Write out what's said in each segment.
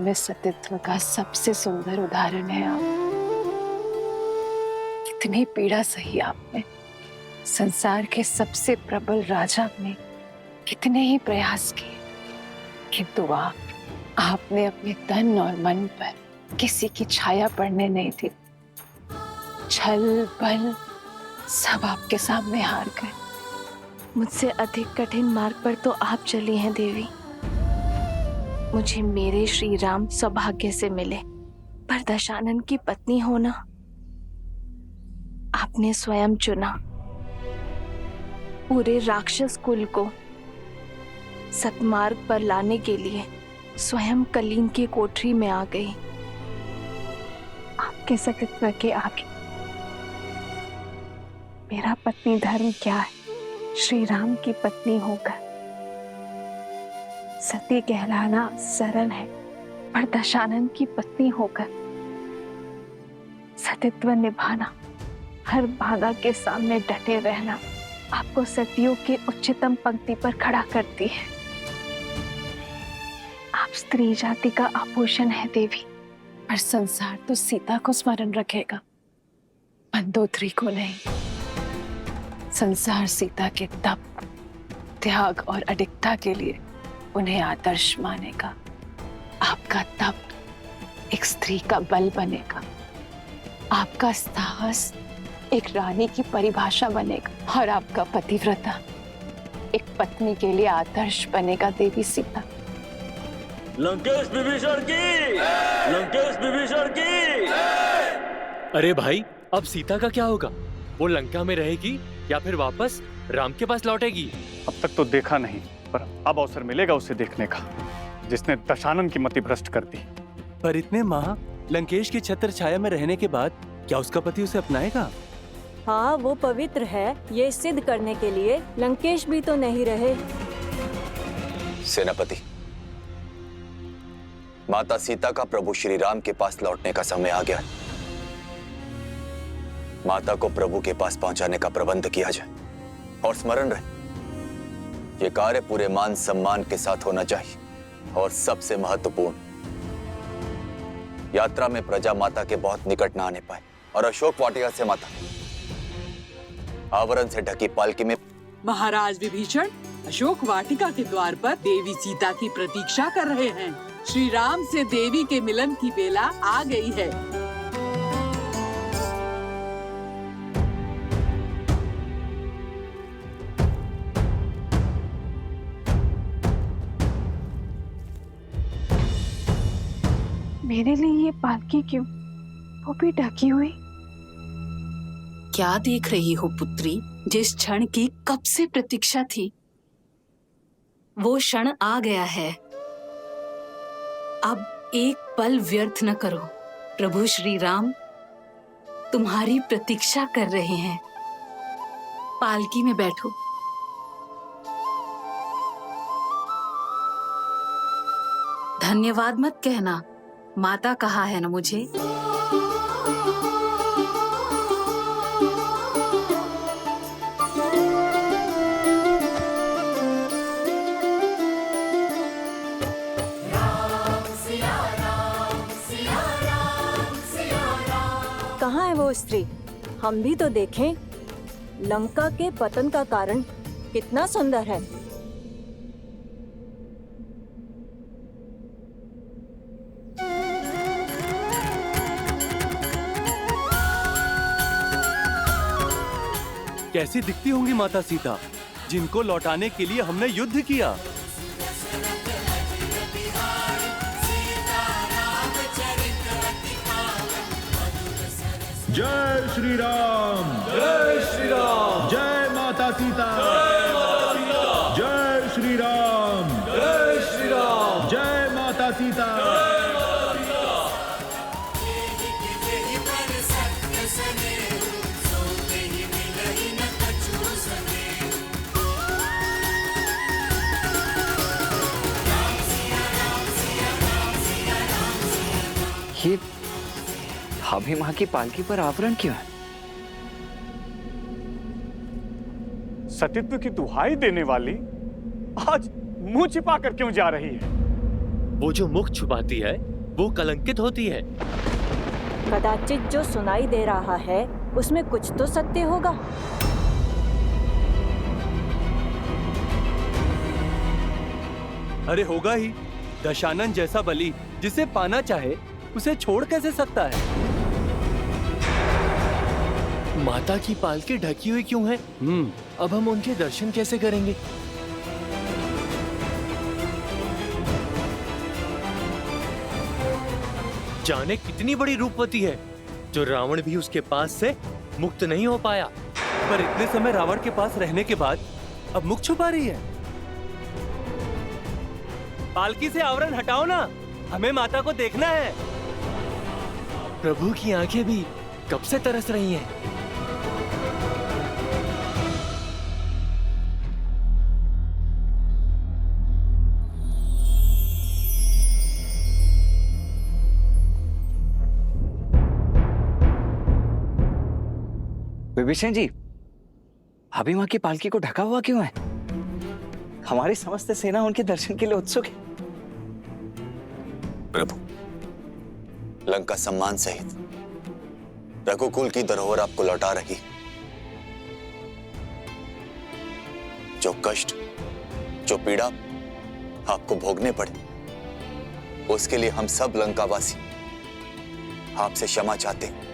में सतीत्व का सबसे सुंदर उदाहरण है आप। कितनी पीड़ा सही आपने। संसार के सबसे प्रबल राजा ने कितने ही प्रयास किए, किंतु आपने अपने तन और मन पर किसी की छाया पड़ने नहीं दी। छल बल सब आपके सामने हार गए। मुझसे अधिक कठिन मार्ग पर तो आप चली हैं देवी। मुझे मेरे श्री राम सौभाग्य से मिले, पर दशानन की पत्नी होना आपने स्वयं चुना। पूरे राक्षस कुल को सतमार्ग पर लाने के लिए स्वयं कलीन की कोठरी में आ गई। आपके सतीत्व के आगे मेरा पत्नी धर्म क्या है? श्री राम की पत्नी होकर सती कहलाना सरल है, पर दशानन की पत्नी होकर सतीत्व निभाना, हर बाधा के सामने डटे रहना आपको सतियों के उच्चतम पंक्ति पर खड़ा करती है। आप स्त्री जाति का आभूषण है देवी, पर संसार तो सीता को स्मरण रखेगा, मंदोदरी को नहीं। संसार सीता के तप, त्याग और अडिगता के लिए उन्हें आदर्श मानेगा। आपका तप एक स्त्री का बल बनेगा, आपका साहस एक रानी की परिभाषा बनेगा, और आपका पतिव्रता एक पत्नी के लिए आदर्श बनेगा देवी सीता। लंकेश विभीषण की! लंकेश विभीषण की! अरे भाई, अब सीता का क्या होगा? वो लंका में रहेगी या फिर वापस राम के पास लौटेगी? अब तक तो देखा नहीं, पर अब अवसर मिलेगा उसे देखने का, जिसने दशानन की मति भ्रष्ट कर दी। पर इतने माह लंकेश की छत्र छाया में रहने के बाद क्या उसका पति उसे अपनाएगा? हाँ, वो पवित्र है, ये सिद्ध करने के लिए लंकेश भी तो नहीं रहे। सेनापति, माता सीता का प्रभु श्री राम के पास लौटने का समय आ गया है। माता को प्रभु के पास पहुंचाने का प्रबंध किया जाए, और स्मरण रहे, ये कार्य पूरे मान सम्मान के साथ होना चाहिए। और सबसे महत्वपूर्ण, यात्रा में प्रजा माता के बहुत निकट न आने पाए, और अशोक वाटिका से माता आवरण से ढकी पालकी में। महाराज विभीषण अशोक वाटिका के द्वार पर देवी सीता की प्रतीक्षा कर रहे हैं। श्री राम से देवी के मिलन की बेला आ गई है। मेरे लिए ये पालकी क्यों, वो भी ढकी हुई? क्या देख रही हो पुत्री? जिस क्षण की कब से प्रतीक्षा थी, वो क्षण आ गया है। अब एक पल व्यर्थ न करो। प्रभु श्री राम तुम्हारी प्रतीक्षा कर रहे हैं। पालकी में बैठो। धन्यवाद मत कहना, माता कहा है ना मुझे। कहाँ है वो स्त्री? हम भी तो देखें। लंका के पतन का कारण कितना सुंदर है। कैसी दिखती होंगी माता सीता, जिनको लौटाने के लिए हमने युद्ध किया। जय श्री राम! जय श्री राम! जय माता सीता! जय श्री राम! जय श्री राम! जय माता सीता! ये भाभी माँ की पालकी पर आवरण क्यों है? सतीत्व की दुहाई देने वाली आज मुंह छिपा कर क्यों जा रही है? वो जो मुख छुपाती है वो कलंकित होती है। कदाचित जो सुनाई दे रहा है उसमें कुछ तो सत्य होगा। अरे होगा ही। दशानन जैसा बलि जिसे पाना चाहे उसे छोड़ कैसे सकता है? माता की पालकी ढकी हुई क्यों है? अब हम उनके दर्शन कैसे करेंगे? जाने कितनी बड़ी रूपवती है जो रावण भी उसके पास से मुक्त नहीं हो पाया। पर इतने समय रावण के पास रहने के बाद अब मुख छुपा रही है। पालकी से आवरण हटाओ ना, हमें माता को देखना है। प्रभु की आंखें भी कब से तरस रही हैं। विभीषण जी, भाभी माँ की पालकी को ढका हुआ क्यों है? हमारी समस्त सेना उनके दर्शन के लिए उत्सुक है। प्रभु, लंका सम्मान सहित रघुकुल की धरोहर आपको लौटा रही। जो कष्ट, जो पीड़ा आपको भोगने पड़े, उसके लिए हम सब लंकावासी आपसे क्षमा चाहते हैं।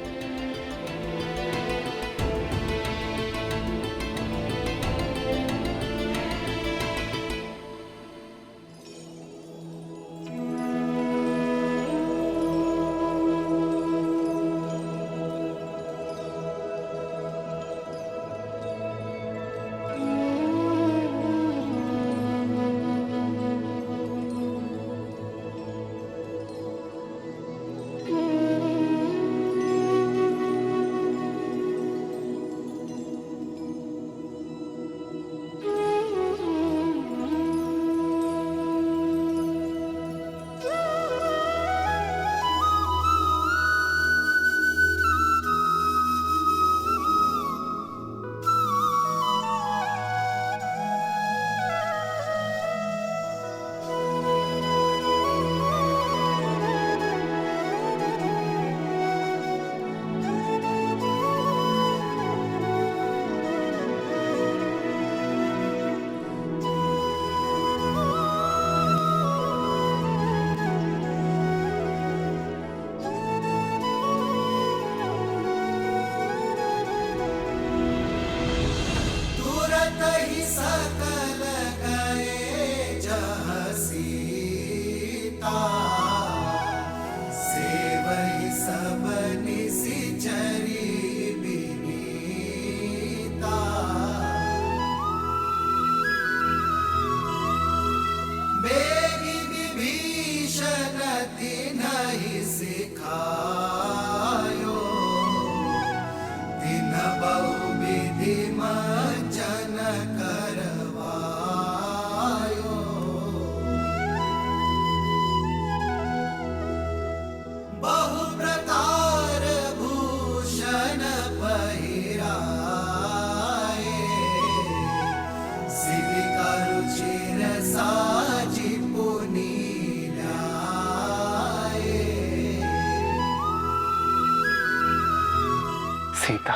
सीता,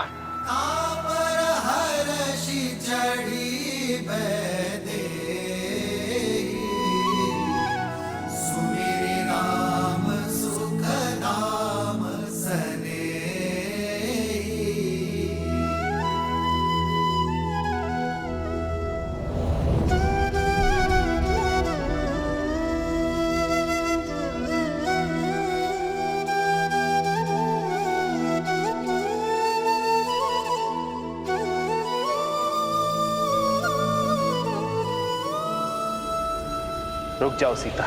रुक जाओ सीता।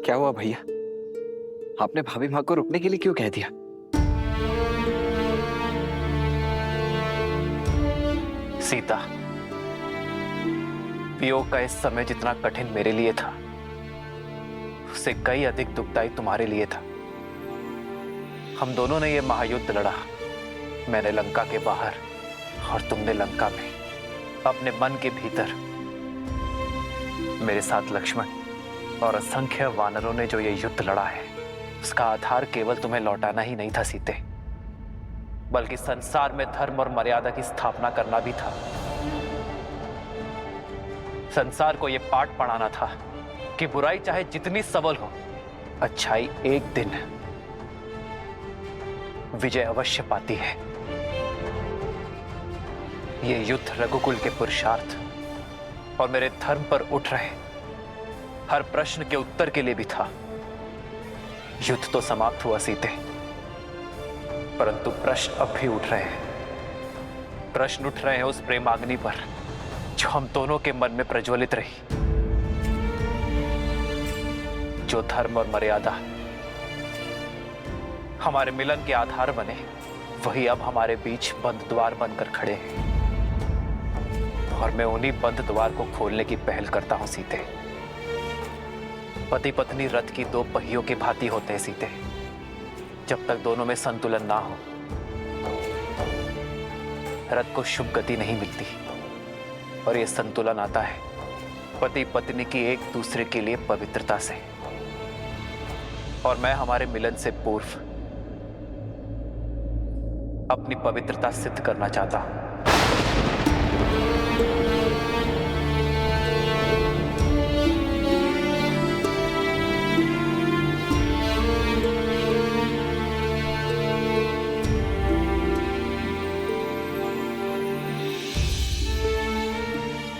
क्या हुआ भैया? आपने भाभी माँ को रुकने के लिए क्यों कह दिया? सीता, वियोग का इस समय जितना कठिन मेरे लिए था, उससे कई अधिक दुखदायी तुम्हारे लिए था। हम दोनों ने यह महायुद्ध लड़ा, मैंने लंका के बाहर और तुमने लंका में, अपने मन के भीतर। मेरे साथ लक्ष्मण और असंख्य वानरों ने जो ये युद्ध लड़ा है, उसका आधार केवल तुम्हें लौटाना ही नहीं था सीते, बल्कि संसार में धर्म और मर्यादा की स्थापना करना भी था। संसार को यह पाठ पढ़ाना था कि बुराई चाहे जितनी सबल हो, अच्छाई एक दिन विजय अवश्य पाती है। यह युद्ध रघुकुल के पुरुषार्थ और मेरे धर्म पर उठ रहे हर प्रश्न के उत्तर के लिए भी था। युद्ध तो समाप्त हुआ सीते, परंतु प्रश्न अब भी उठ रहे हैं। प्रश्न उठ रहे हैं उस प्रेमाग्नि पर जो हम दोनों के मन में प्रज्वलित रही। जो धर्म और मर्यादा हमारे मिलन के आधार बने, वही अब हमारे बीच बंद द्वार बनकर खड़े हैं, और मैं उन्हीं बंद द्वार को खोलने की पहल करता हूं सीते। पति पत्नी रथ की दो पहियों की भांति होते हैं सीते। जब तक दोनों में संतुलन ना हो, रथ को शुभ गति नहीं मिलती। और यह संतुलन आता है पति पत्नी की एक दूसरे के लिए पवित्रता से। और मैं हमारे मिलन से पूर्व अपनी पवित्रता सिद्ध करना चाहता हूं।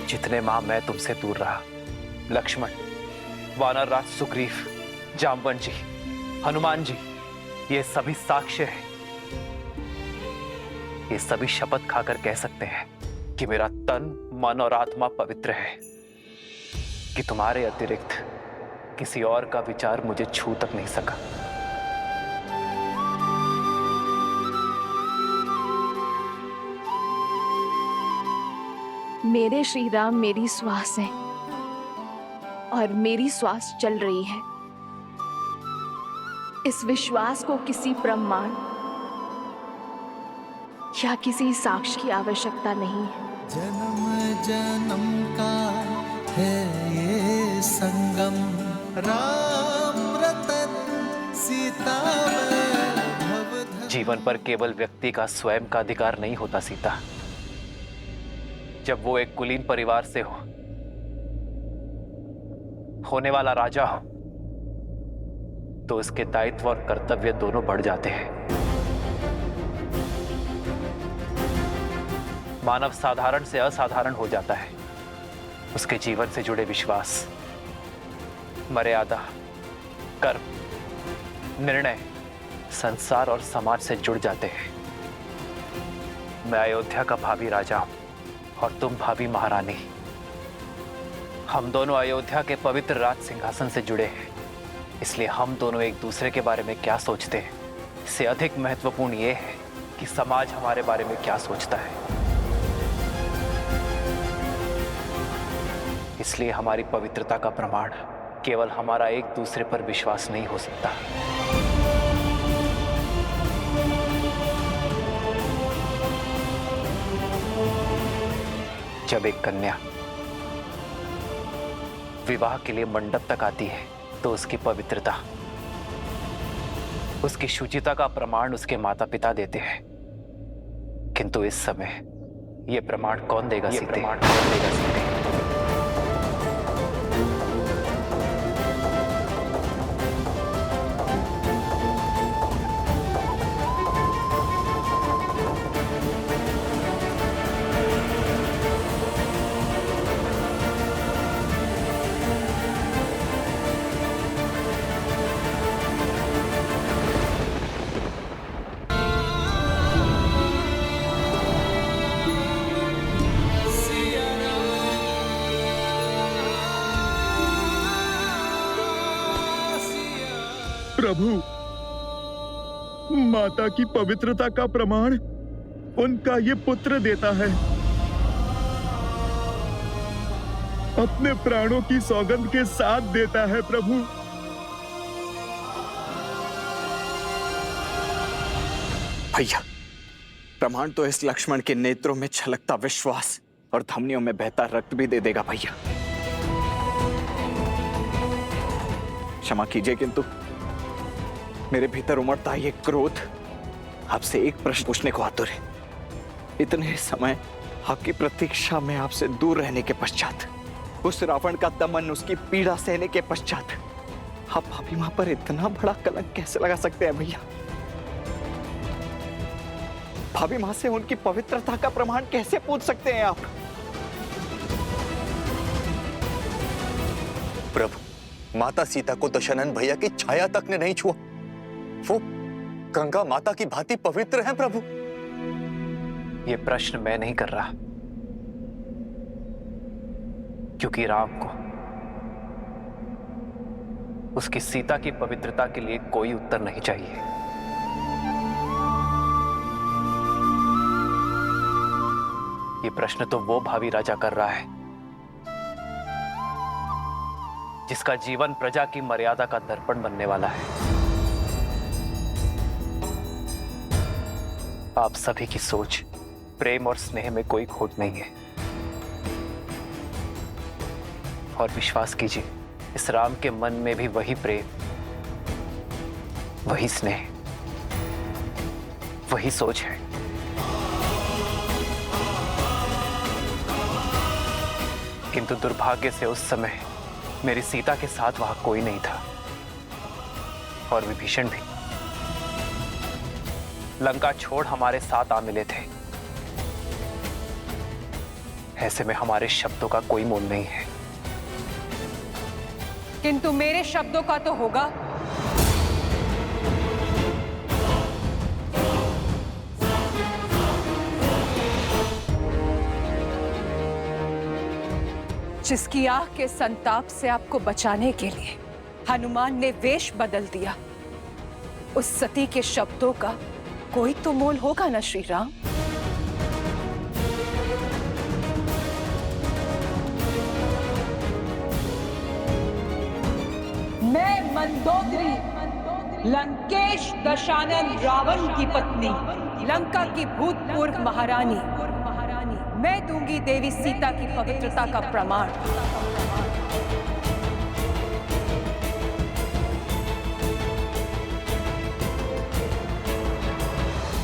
जितने माह मैं तुमसे दूर रहा, लक्ष्मण, वानर राज सुग्रीव, जामवंत जी, हनुमान जी, ये सभी साक्ष्य हैं। ये सभी शपथ खाकर कह सकते हैं कि मेरा तन, मन और आत्मा पवित्र है, कि तुम्हारे अतिरिक्त किसी और का विचार मुझे छू तक नहीं सका। मेरे श्री राम मेरी श्वास है और मेरी श्वास चल रही है। इस विश्वास को किसी प्रमाण या किसी साक्ष्य की आवश्यकता नहीं है। जन्म जन्म का है ये संगम, राम रतन सीता वैभव। जीवन पर केवल व्यक्ति का स्वयं का अधिकार नहीं होता सीता। जब वो एक कुलीन परिवार से होने वाला राजा हो, तो उसके दायित्व और कर्तव्य दोनों बढ़ जाते हैं। मानव साधारण से असाधारण हो जाता है। उसके जीवन से जुड़े विश्वास, मर्यादा, कर्म, निर्णय संसार और समाज से जुड़ जाते हैं। मैं अयोध्या का भावी राजा हूं और तुम भावी महारानी। हम दोनों अयोध्या के पवित्र राज सिंहासन से जुड़े हैं, इसलिए हम दोनों एक दूसरे के बारे में क्या सोचते हैं, इससे अधिक महत्वपूर्ण यह है कि समाज हमारे बारे में क्या सोचता है। इसलिए हमारी पवित्रता का प्रमाण केवल हमारा एक दूसरे पर विश्वास नहीं हो सकता। जब एक कन्या विवाह के लिए मंडप तक आती है, तो उसकी पवित्रता, उसकी शुचिता का प्रमाण उसके माता पिता देते हैं। किंतु इस समय यह प्रमाण कौन देगा सीते? प्रभु, माता की पवित्रता का प्रमाण उनका ये पुत्र देता है। अपने प्राणों की सौगंध के साथ देता है प्रभु। भैया, प्रमाण तो इस लक्ष्मण के नेत्रों में छलकता विश्वास और धमनियों में बहता रक्त भी दे देगा भैया। क्षमा कीजिए, किंतु मेरे भीतर उमड़ता ये क्रोध आपसे एक प्रश्न पूछने को आतुर है। इतने समय आपकी प्रतीक्षा में आपसे दूर रहने के पश्चात, उस रावण का दमन, उसकी पीड़ा सहने के पश्चात, आप भाभी मां पर इतना बड़ा कलंक कैसे लगा सकते हैं भैया? भाभी मां से उनकी पवित्रता का प्रमाण कैसे पूछ सकते हैं आप? प्रभु, माता सीता को दशरथ भैया की छाया तक ने नहीं छुआ। वो गंगा माता की भांति पवित्र हैं प्रभु। ये प्रश्न मैं नहीं कर रहा, क्योंकि राम को उसकी सीता की पवित्रता के लिए कोई उत्तर नहीं चाहिए। ये प्रश्न तो वो भावी राजा कर रहा है जिसका जीवन प्रजा की मर्यादा का दर्पण बनने वाला है। आप सभी की सोच, प्रेम और स्नेह में कोई खोट नहीं है। और विश्वास कीजिए, इस राम के मन में भी वही प्रेम, वही स्नेह, वही सोच है। किंतु दुर्भाग्य से उस समय मेरी सीता के साथ वहां कोई नहीं था, और विभीषण भी लंका छोड़ हमारे साथ आ मिले थे। ऐसे में हमारे शब्दों का कोई मोल नहीं है। किंतु मेरे शब्दों का तो होगा। जिसकी आह के संताप से आपको बचाने के लिए हनुमान ने वेश बदल दिया, उस सती के शब्दों का कोई तो मोल होगा ना श्री राम? मैं मंदोदरी, लंकेश दशानन रावण की पत्नी, लंका की भूतपूर्व महारानी, मैं दूंगी देवी सीता की पवित्रता का प्रमाण।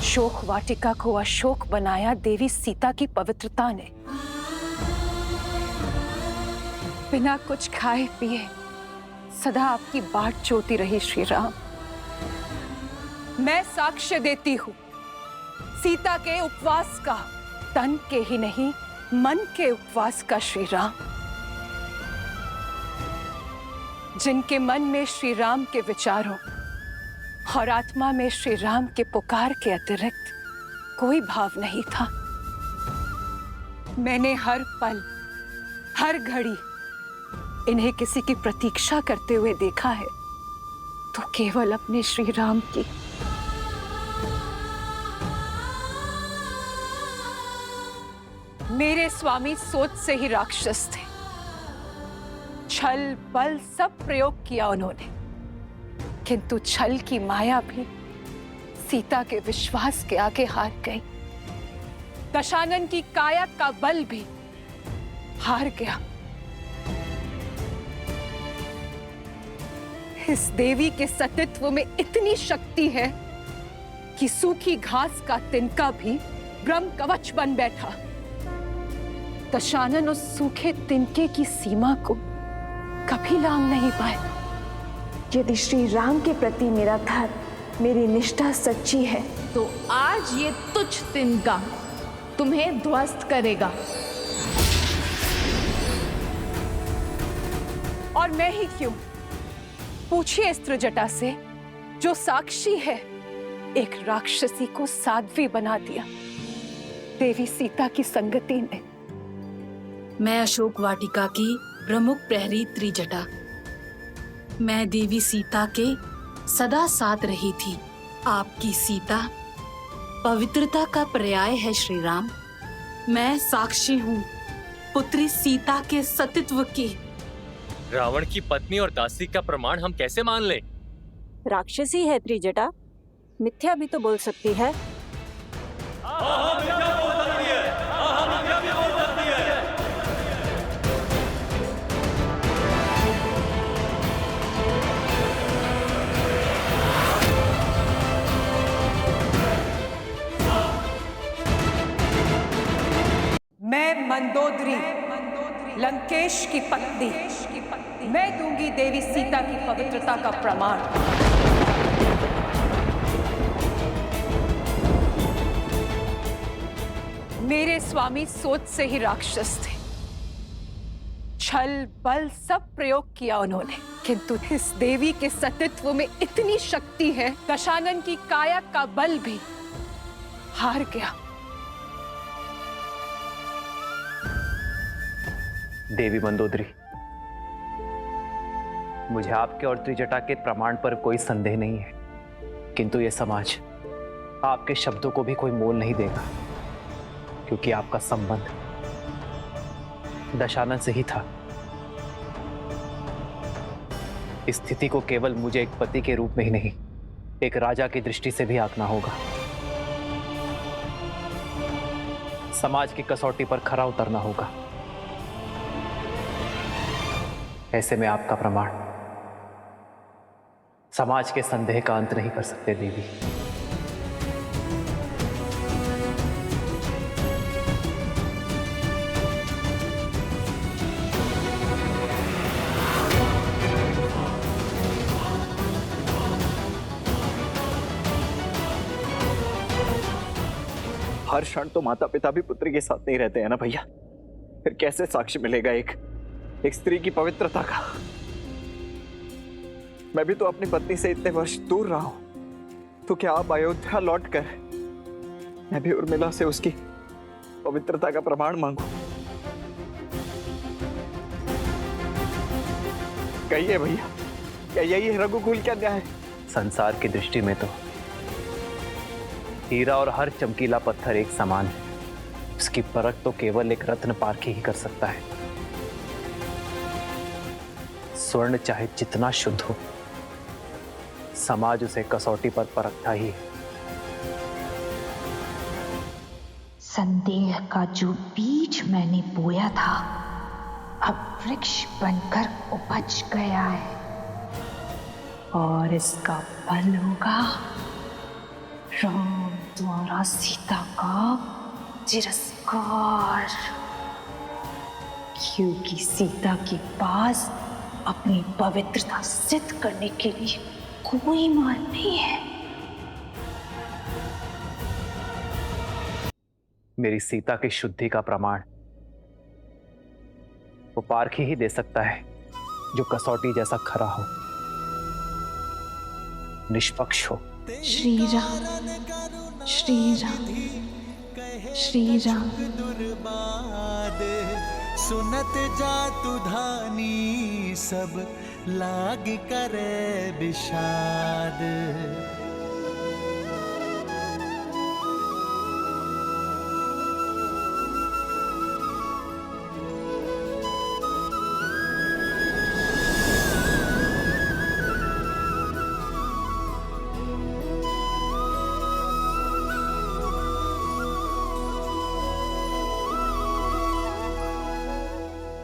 शोक वाटिका को अशोक बनाया देवी सीता की पवित्रता ने। बिना कुछ खाए पिए सदा आपकी बाट जोती रही श्री राम। मैं साक्ष्य देती हूं सीता के उपवास का, तन के ही नहीं मन के उपवास का श्री राम। जिनके मन में श्री राम के विचारों और आत्मा में श्री राम के पुकार के अतिरिक्त कोई भाव नहीं था। मैंने हर पल, हर घड़ी इन्हें किसी की प्रतीक्षा करते हुए देखा है, तो केवल अपने श्री राम की। मेरे स्वामी सोच से ही राक्षस थे। छल बल सब प्रयोग किया उन्होंने, किंतु छल की माया भी सीता के विश्वास के आगे हार गई। दशानन की काया का बल भी हार गया। इस देवी के सतीत्व में इतनी शक्ति है कि सूखी घास का तिनका भी ब्रह्म कवच बन बैठा। दशानन उस सूखे तिनके की सीमा को कभी लांघ नहीं पाए। यदि श्री राम के प्रति मेरा धर्म, मेरी निष्ठा सच्ची है, तो आज ये तुच्छ तिनका तुम्हें ध्वस्त करेगा। और मैं ही क्यों? पूछिए इस त्रिजटा से, जो साक्षी है, एक राक्षसी को साध्वी बना दिया देवी सीता की संगति ने। मैं अशोक वाटिका की प्रमुख प्रहरी त्रिजटा, मैं देवी सीता के सदा साथ रही थी। आपकी सीता पवित्रता का पर्याय है श्री राम। मैं साक्षी हूँ पुत्री सीता के सतीत्व की। रावण की पत्नी और दासी का प्रमाण हम कैसे मान लें? राक्षसी है त्रिजटा, मिथ्या भी तो बोल सकती है। मैं मंदोदरी, लंकेश की पत्नी, मैं दूंगी देवी सीता की पवित्रता का प्रमाण। मेरे स्वामी सोच से ही राक्षस थे, छल बल सब प्रयोग किया उन्होंने, किंतु इस देवी के सतीत्व में इतनी शक्ति है, दशानन की काया का बल भी हार गया। देवी मंदोदरी, मुझे आपके और त्रिजटा के प्रमाण पर कोई संदेह नहीं है, किंतु यह समाज आपके शब्दों को भी कोई मोल नहीं देगा, क्योंकि आपका संबंध दशानन से ही था। इस स्थिति को केवल मुझे एक पति के रूप में ही नहीं, एक राजा की दृष्टि से भी आंकना होगा। समाज की कसौटी पर खरा उतरना होगा। ऐसे में आपका प्रमाण समाज के संदेह का अंत नहीं कर सकते देवी। हर क्षण तो माता पिता भी पुत्री के साथ नहीं रहते हैं ना भैया, फिर कैसे साक्ष्य मिलेगा एक स्त्री की पवित्रता का? मैं भी तो अपनी पत्नी से इतने वर्ष दूर रहा हूं, तो क्या आप अयोध्या लौटकर मैं भी उर्मिला से उसकी पवित्रता का प्रमाण मांगू? कहिए भैया, क्या यही है रघुकुल का न्याय? संसार की दृष्टि में तो हीरा और हर चमकीला पत्थर एक समान है। उसकी परख तो केवल एक रत्न पारखी ही कर सकता है। स्वर्ण चाहे जितना शुद्ध हो, समाज उसे कसौटी पर परखता ही है। संदेह का जो बीज मैंने बोया था, अब वृक्ष बनकर उपज गया है, और इसका फल होगा राम द्वारा सीता का तिरस्कार, क्योंकि सीता के पास अपनी पवित्रता सिद्ध करने के लिए कोई मार्ग नहीं है। मेरी सीता की शुद्धि का प्रमाण वो पारखी ही दे सकता है, जो कसौटी जैसा खरा हो, निष्पक्ष हो। श्री राम, श्री राम, श्री राम। सुनत जातु धानी सब लाग करे विषाद।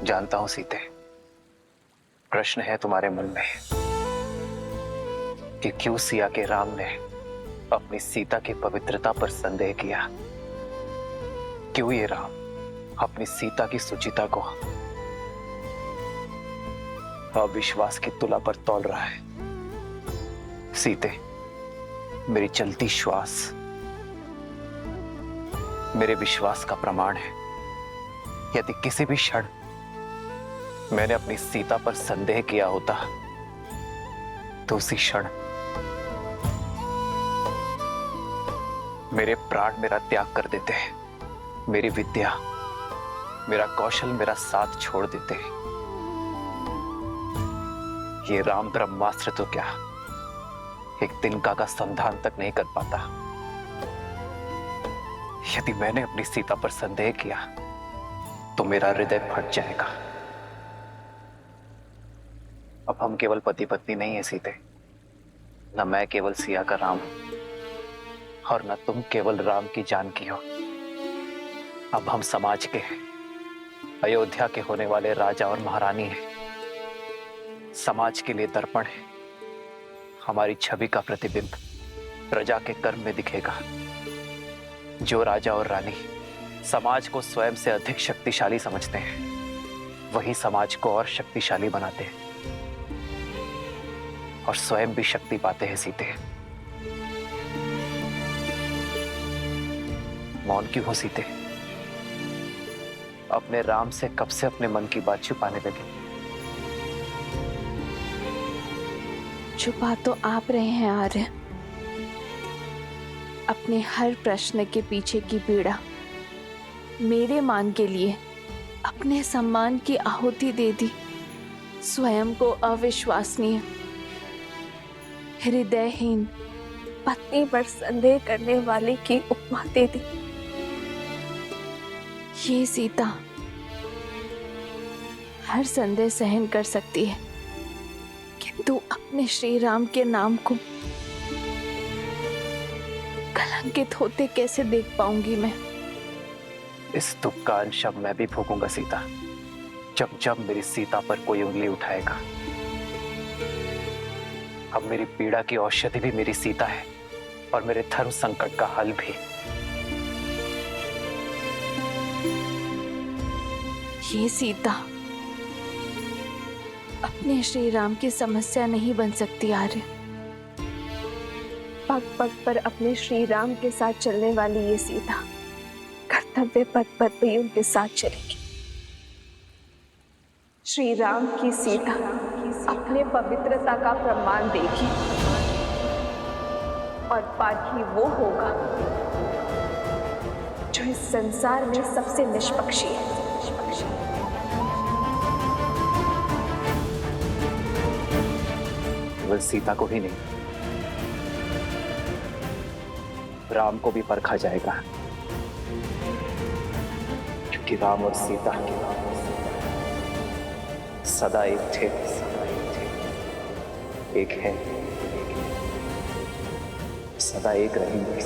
जानता हूं सीते, प्रश्न है तुम्हारे मन में कि क्यों सिया के राम ने अपनी सीता की पवित्रता पर संदेह किया। क्यों ये राम अपनी सीता की सुचिता को अविश्वास की तुला पर तौल रहा है। सीते, मेरी चलती श्वास मेरे विश्वास का प्रमाण है। यदि किसी भी क्षण मैंने अपनी सीता पर संदेह किया होता, तो उसी क्षण मेरे प्राण मेरा त्याग कर देते हैं, मेरी विद्या, मेरा कौशल मेरा साथ छोड़ देते हैं। ये राम ब्रह्मास्त्र तो क्या एक तिनका का संधान तक नहीं कर पाता। यदि मैंने अपनी सीता पर संदेह किया तो मेरा हृदय फट जाएगा। अब हम केवल पति पत्नी नहीं है सीते, न मैं केवल सिया का राम और न तुम केवल राम की जानकी हो। अब हम समाज के हैं, अयोध्या के होने वाले राजा और महारानी हैं। समाज के लिए दर्पण है, हमारी छवि का प्रतिबिंब प्रजा के कर्म में दिखेगा। जो राजा और रानी समाज को स्वयं से अधिक शक्तिशाली समझते हैं, वही समाज को और शक्तिशाली बनाते हैं और स्वयं भी शक्ति पाते हैं सीते। मौन क्यों हो सीते? अपने राम से कब से अपने मन की बात छुपाने लगे? छुपा तो आप रहे हैं आर्य। अपने हर प्रश्न के पीछे की पीड़ा मेरे मान के लिए अपने सम्मान की आहुति दे दी। स्वयं को अविश्वसनीय, हृदयहीन पत्नी पर संदेह करने वाले की उपमा दे दी। ये सीता हर संदेह सहन कर सकती है, किंतु अपने श्री राम के नाम को कलंकित होते कैसे देख पाऊंगी मैं? इस दुख का अंश अब मैं भी भोगूंगा सीता, जब जब मेरी सीता पर कोई उंगली उठाएगा। अब मेरी पीड़ा की औषधि भी मेरी सीता है और मेरे धर्म संकट का हल भी। ये सीता अपने श्री राम की समस्या नहीं बन सकती आर्य। पग पग पर अपने श्री राम के साथ चलने वाली ये सीता कर्तव्य पथ पर भी उनके साथ चलेगी। श्री राम की सीता अपने पवित्रता का प्रमाण देगी और पाठी वो होगा जो इस संसार में सबसे निष्पक्षी है। केवल सीता को ही नहीं, राम को भी परखा जाएगा, क्योंकि राम और सीता सदा एक थे, एक है, सदा एक रहेंगे।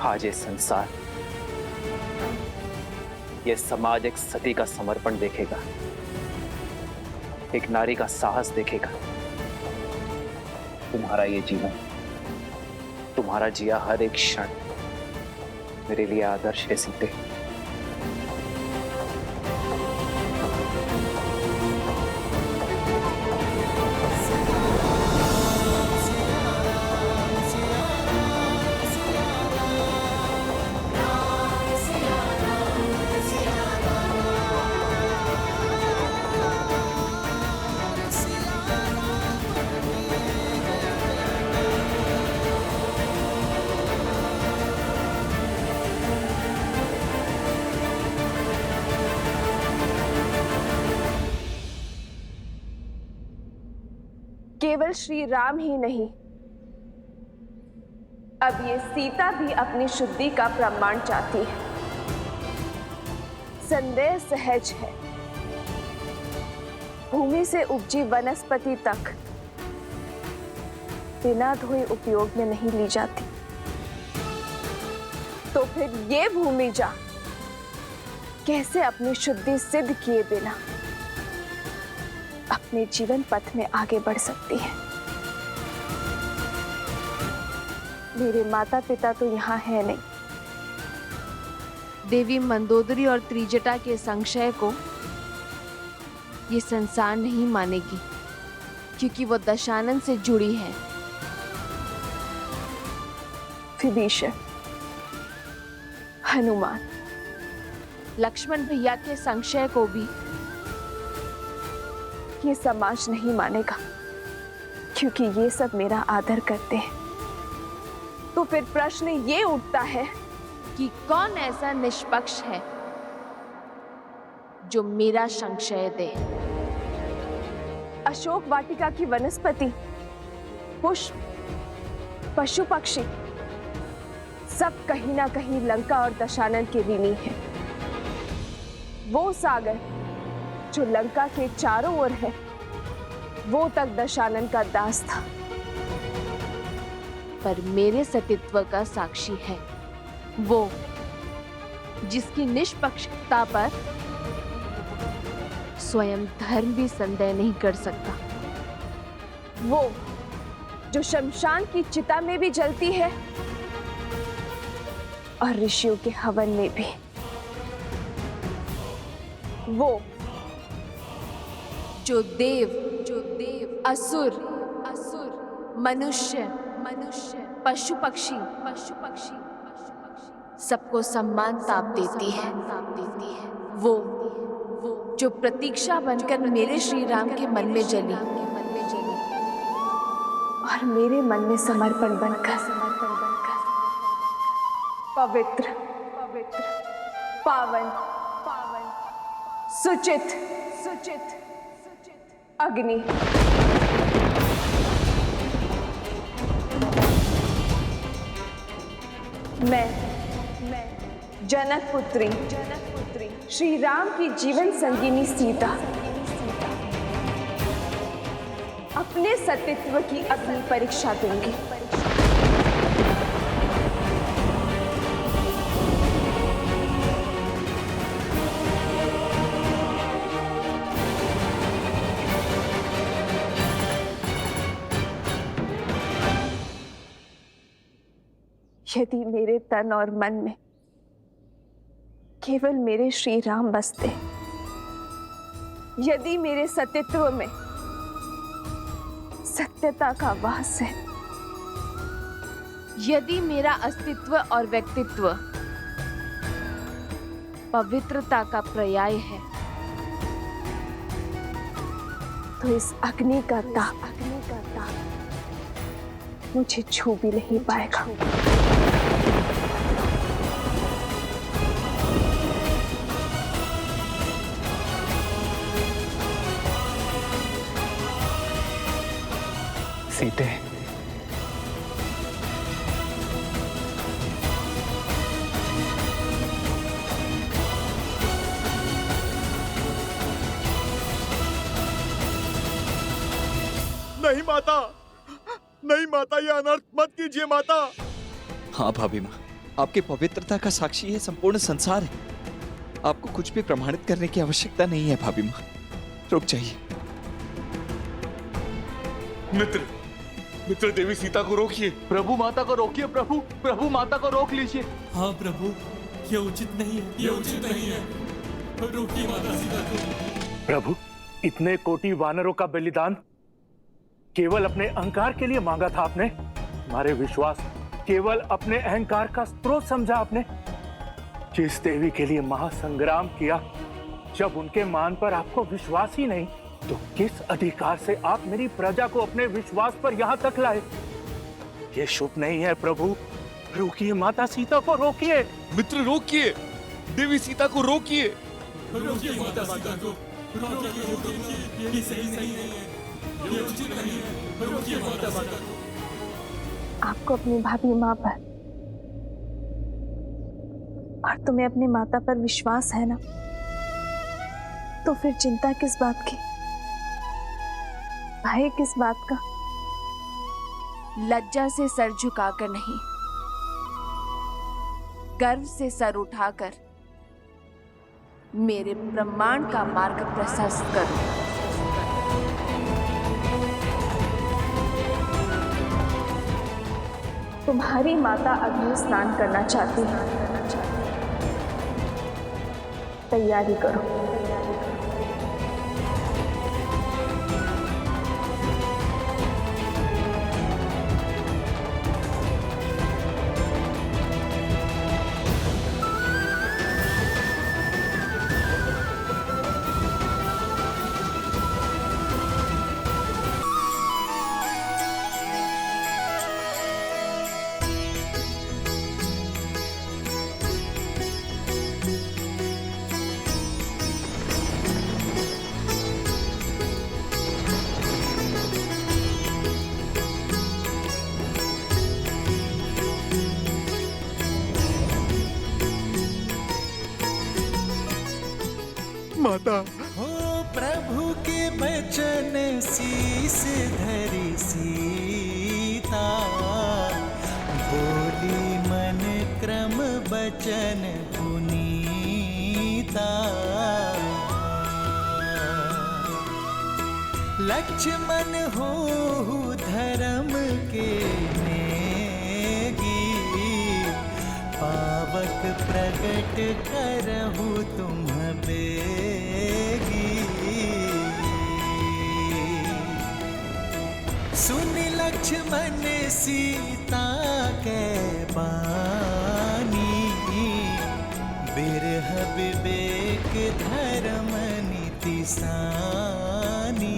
आज ये संसार, ये समाज एक सती का समर्पण देखेगा, एक नारी का साहस देखेगा। तुम्हारा ये जीवन, तुम्हारा जिया हर एक क्षण मेरे लिए आदर्श है सीते। केवल श्री राम ही नहीं, अब ये सीता भी अपनी शुद्धि का प्रमाण चाहती है। संदेह सहज है, भूमि से उपजी वनस्पति तक बिना धोए उपयोग में नहीं ली जाती, तो फिर ये भूमि जा कैसे अपनी शुद्धि सिद्ध किए बिना अपने जीवन पथ में आगे बढ़ सकती है? मेरे माता पिता तो यहाँ है नहीं। देवी मंदोदरी और त्रिजटा के संशय को ये संसार नहीं मानेगी, क्योंकि वो दशानन से जुड़ी है। विभीषण, हनुमान, लक्ष्मण भैया के संशय को भी ये समाज नहीं मानेगा, क्योंकि ये सब मेरा आदर करते हैं। तो फिर प्रश्न ये उठता है कि कौन ऐसा निष्पक्ष है जो मेरा संशय दे? अशोक वाटिका की वनस्पति, पुष्प, पशु पक्षी सब कहीं ना कहीं लंका और दशानन के ऋणी है। वो सागर जो लंका के चारों ओर है, वो तक दशानन का दास था, पर मेरे सतीत्व का साक्षी है वो जिसकी निष्पक्षता पर स्वयं धर्म भी संदेह नहीं कर सकता, वो जो शमशान की चिता में भी जलती है और ऋषियों के हवन में भी, वो जो देव असुर मनुष्य पशु पक्षी सबको सम्मान ताप देती है, वो जो प्रतीक्षा बनकर मेरे श्री राम के मन में जली और मेरे मन में समर्पण बनकर पवित्र पावन सुचित अग्नि मैं जनक पुत्री श्री राम की जीवन संगिनी सीता अपने सतीत्व की अग्नि परीक्षा दूंगी। यदि मेरे तन और मन में केवल मेरे श्री राम बसते, यदि मेरे सतीत्व में सत्यता का वास है, यदि मेरा अस्तित्व और व्यक्तित्व पवित्रता का पर्याय है, तो इस अग्नि का ताप मुझे छू भी नहीं पाएगा। सीते, नहीं माता, नहीं माता, ये अनर्थ मत कीजिए माता। हाँ भाभी माँ, आपकी पवित्रता का साक्षी है संपूर्ण संसार है। आपको कुछ भी प्रमाणित करने की आवश्यकता नहीं है भाभी माँ, रुक जाइए। मित्र देवी सीता को रोकिए। प्रभु माता को रोकिए। प्रभु माता को रोक लीजिए। हाँ प्रभु, ये उचित नहीं है, ये उचित नहीं है। रोकिए माता सीता को। प्रभु, इतने कोटि वानरों का बलिदान केवल अपने अहंकार के लिए मांगा था आपने? हमारे विश्वास केवल अपने अहंकार का स्रोत समझा आपने? जिस देवी के लिए महासंग्राम किया, जब उनके मान पर आपको विश्वास ही नहीं, तो किस अधिकार से आप मेरी प्रजा को अपने विश्वास पर यहाँ तक लाए? ये शुभ नहीं है प्रभु। रोकिए माता सीता को, रोकिए। मित्र रोकिए, देवी सीता को रोकिए। रोकिए माता सीता को, रोकिए, ये सही नहीं है, ये उचित नहीं है। रोकिए माता सीता को। आपको अपनी भाभी माँ पर और तुम्हें अपने माता पर विश्वास है ना, तो फिर चिंता किस बात की, भय किस बात का? लज्जा से सर झुकाकर नहीं, गर्व से सर उठाकर मेरे ब्रह्मांड का मार्ग प्रशस्त करो। तुम्हारी माता अग्नि स्नान करना चाहती है, तैयारी करो। माता। हो प्रभु के बचन शीस धरी सीता, बोली मन क्रम बचन पुनीता। लक्ष्मण हो धर्म के नेगी, पावक प्रगट करहु तुम बेगी। सुन लक्ष्मण सीता के बानी, बिरह विवेक धर्म नीति सानी।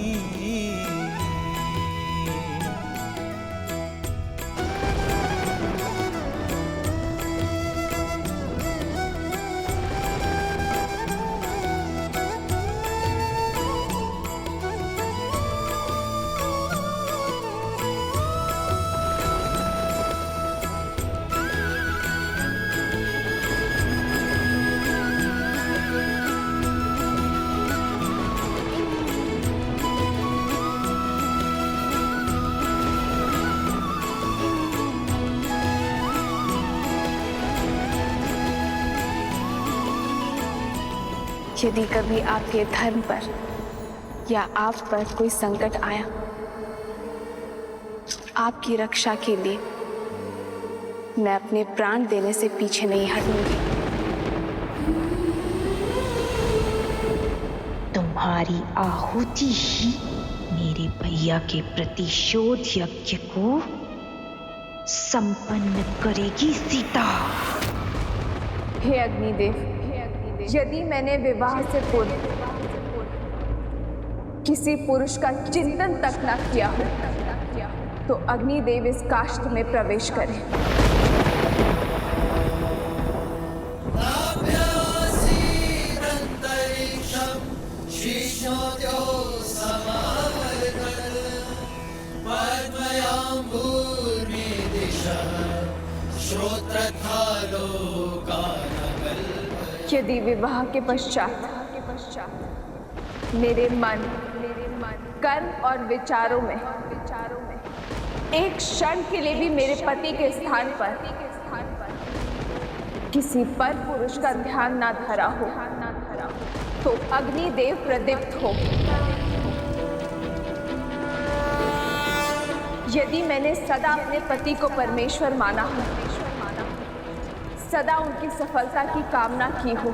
यदि कभी आपके धर्म पर या आप पर कोई संकट आया, आपकी रक्षा के लिए मैं अपने प्राण देने से पीछे नहीं हटूंगी। तुम्हारी आहुति ही मेरे भैया के प्रतिशोध यज्ञ को संपन्न करेगी सीता। हे अग्निदेव, यदि मैंने विवाह से पूर्व किसी पुरुष का चिंतन तक न किया हो, तो अग्निदेव इस काष्ठ में प्रवेश करें। यदि विवाह के पश्चात मेरे मन, कर्म और विचारों में एक क्षण के लिए भी मेरे पति के स्थान पर किसी पर पुरुष का ध्यान ना धरा हो, तो अग्निदेव प्रदीप्त हो। यदि मैंने सदा अपने पति को परमेश्वर माना हो, सदा उनकी सफलता की कामना की हो,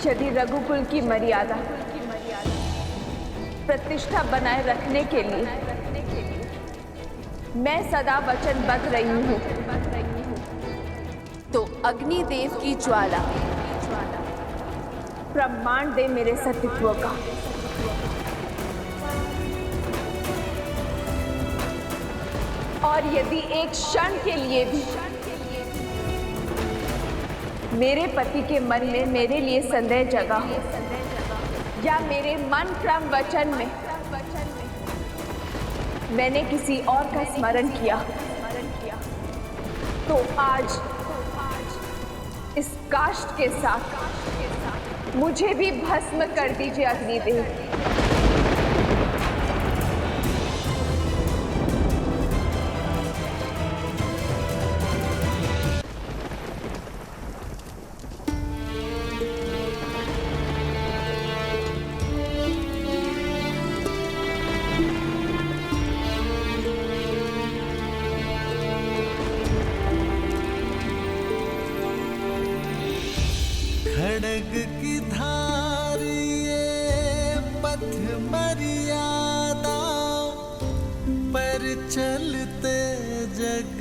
यदि रघुकुल की मर्यादा प्रतिष्ठा बनाए रखने के लिए मैं सदा वचनबद्ध रही हूँ, तो अग्निदेव की ज्वाला प्रमाण दे मेरे सतीत्व का। और यदि एक क्षण के लिए भी मेरे पति के मन में मेरे लिए संदेह जगा हो, या मेरे मन क्रम वचन में मैंने किसी और का स्मरण किया, तो आज इस काष्ठ के साथ मुझे भी भस्म कर दीजिए अग्निदेव। खड़ग की धार ये पथ मर्यादा, पर चलते जग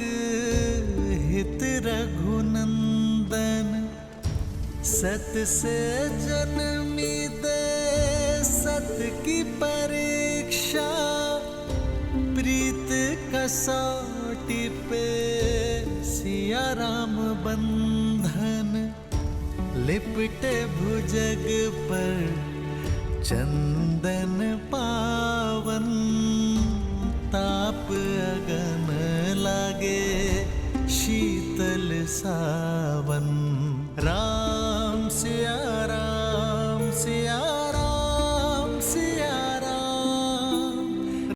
हित रघुनंदन। सत से जन्मी दे सत की परीक्षा, प्रीत कसौटी पे सिया राम बंधन। लिपटे भुजग पर चंदन पावन, ताप अगन लागे शीतल सावन। राम